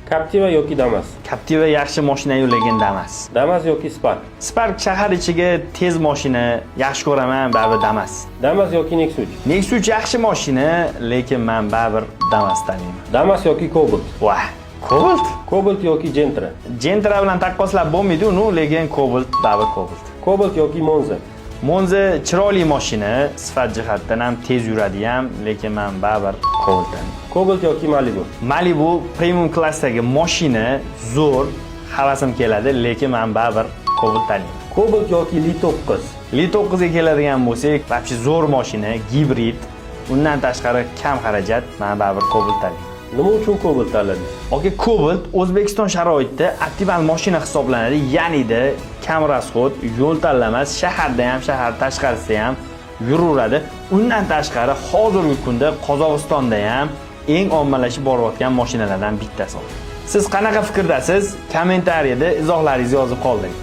Captiva yoki Damas? Captiva yaxshi mashina-yu, lekin Damas. Damas yoki Spark? Spark shahar ichiga tez mashina, yaxshi ko'raman, baribir Damas. Damas yoki Nexus? Nexus yaxshi mashina, lekin men baribir Damas tanlayman. Damas yoki Cobalt? Vah, Cobalt. Cobalt yoki Gentra? Gentra bilan taqqoslab bo'lmaydi uni, lekin Cobalt baribir Cobalt. Cobalt yoki Monza? Monza chiroyli mashina, sifat jihatdan ham tez yuradi ham, lekin men baribir Cobalt tanlayman. Cobalt yoki Malibu? Malibu premium klassdagi mashina, zo'r, havasim keladi, lekin men baribir Cobalt tanlayman. Cobalt yoki Li9? Li9 ga keladigan bo'lsak, вообще zo'r mashina, gibrid, undan tashqari kam xarajat, men baribir Cobalt tanlayman. Nima uchun Cobalt tanladingiz? Oke, Cobalt O'zbekiston sharoitida optimal mashina hisoblanadi, ya'nida kam rasxod, yo'l tanlamas, shaharda ham, shahar tashqarisida ham yuraveradi. Undan tashqari hozirgi kunda Qozog'istonda ham eng ommalashib borayotgan mashinalardan bittasi. Siz qanaqa fikrdasiz? Kommentariyada izohlaringizni yozib qoldiring.